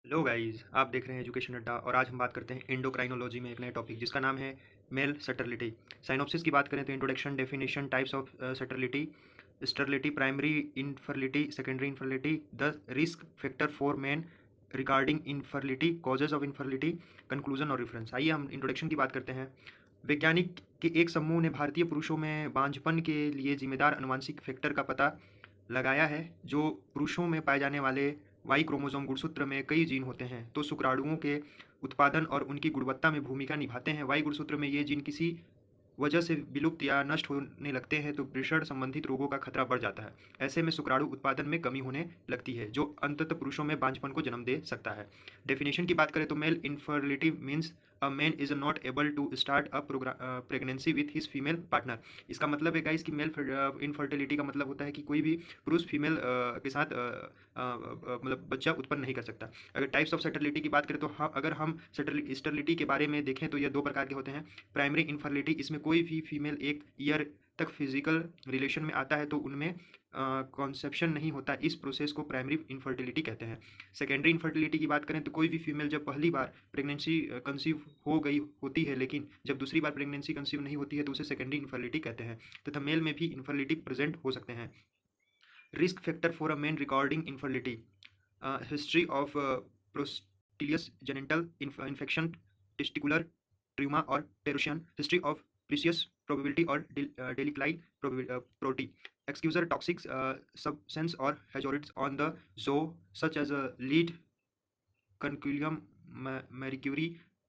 Hello guys, आप देख रहे हैं एजुकेशन अड्डा और आज हम बात करते हैं एंडोक्राइनोलॉजी में एक नए टॉपिक जिसका नाम है मेल सटरलिटी। साइनॉप्सिस की बात करें तो introduction, definition, types of sterility, sterility, primary infertility, secondary infertility, the risk factor for men regarding infertility, causes of infertility, conclusion और रेफरेंस। आइए हम इंट्रोडक्शन की बात करते हैं। वैज्ञानिक के एक समूह ने भारतीय पुरुषों में बांझपन के लिए जिम्मेदार आनुवंशिक फैक्टर का पता लगाया है। जो पुरुषों में पाए जाने वाले वाई क्रोमोसोम गुणसूत्र में कई जीन होते हैं तो शुक्राणुओं के उत्पादन और उनकी गुणवत्ता में भूमिका निभाते हैं। वाई गुणसूत्र में ये जीन किसी वजह से विलुप्त या नष्ट होने लगते हैं तो वृषण संबंधित रोगों का खतरा बढ़ जाता है। ऐसे में शुक्राणु उत्पादन में कमी होने लगती है जो अंततः पुरुषों में बांझपन को जन्म दे सकता है। डेफिनेशन की बात करें तो male infertility means a man is not able to start a pregnancy with his female partner. इसका मतलब है गाइस कि मेल इनफर्टिलिटी का मतलब होता है कि कोई भी पुरुष फीमेल के साथ मतलब बच्चा उत्पन्न नहीं कर सकता। अगर टाइप्स ऑफ सटरलिटी की बात करें तो अगर हम स्टरलिटी के बारे में देखें तो यह दो प्रकार के होते हैं। प्राइमरी इनफर्टिलिटी, इसमें कोई भी फीमेल एक ईयर तक फिजिकल रिलेशन में आता है तो उनमें कॉन्सेप्शन नहीं होता, इस प्रोसेस को प्राइमरी इनफर्टिलिटी कहते हैं। सेकेंडरी इनफर्टिलिटी की बात करें तो कोई भी फीमेल जब पहली बार प्रेगनेंसी कंसीव हो गई होती है लेकिन जब दूसरी बार प्रेगनेंसी कंसीव नहीं होती है तो उसे सेकेंडरी इनफर्टिलिटी कहते हैं। तथा मेल में भी इनफर्टिलिटी प्रेजेंट हो सकते हैं। Risk factor for a man regarding infertility, history of prostatitis genital infection, testicular tumour और torsion, history of precocious puberty और डेलिक्लाइन प्रोटी, एक्सक्यूजर टॉक्सिक सब्सटेंस और हैजोरिड्स on the job such as lead, कंक्यूलियम, mercury,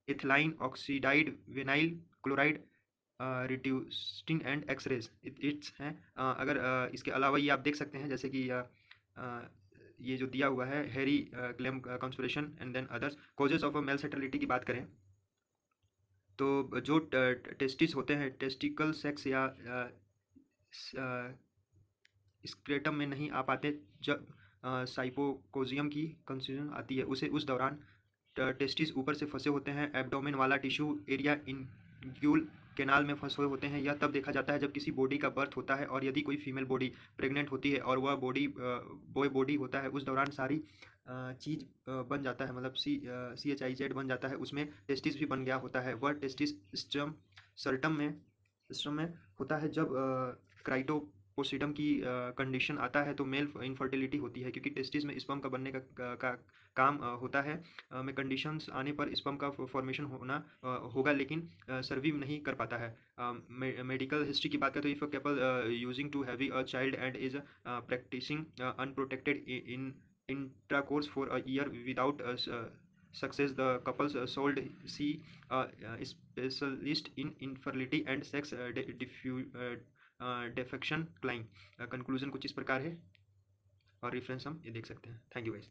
ethylene oxide, vinyl chloride, reducing and X rays it's हैं। अगर इसके अलावा ये आप देख सकते हैं जैसे कि ये जो दिया हुआ है हैरी क्लेम कॉन्स्पिरेशन and then others. Causes of male sterility की बात करें तो जो टेस्टिस होते हैं, टेस्टिकल सेक्स या स्क्रेटम में नहीं आ पाते जब साइपोकोजियम की कंसिजन आती है उसे उस दौरान टेस्टिस ऊपर से फंसे होते हैं, एब्डोमेन वाला टिश्यू एरिया इंग्यूल कैनाल में फंसे होते हैं। यह तब देखा जाता है जब किसी बॉडी का बर्थ होता है और यदि कोई फीमेल बॉडी प्रेग्नेंट होती है और वह बॉडी बॉय बॉडी होता है उस दौरान सारी चीज़ बन जाता है, मतलब CHIZ बन जाता है, उसमें टेस्टिस भी बन गया होता है। वह टेस्टिस सिस्टम में होता है जब क्राइटोपोसिडम की कंडीशन आता है तो मेल इनफर्टिलिटी होती है क्योंकि टेस्टिस में स्पर्म का बनने का काम होता है। में कंडीशंस आने पर स्पर्म का फॉर्मेशन होना होगा लेकिन सर्वाइव नहीं कर पाता है। मेडिकल हिस्ट्री की बात करें तो if a couple using to have a child and is practicing unprotected in intercourse for a year without success, the couples sold see a specialist in infertility and sex defection claim। Conclusion कुछ इस प्रकार है और reference हम ये देख सकते हैं। Thank you guys.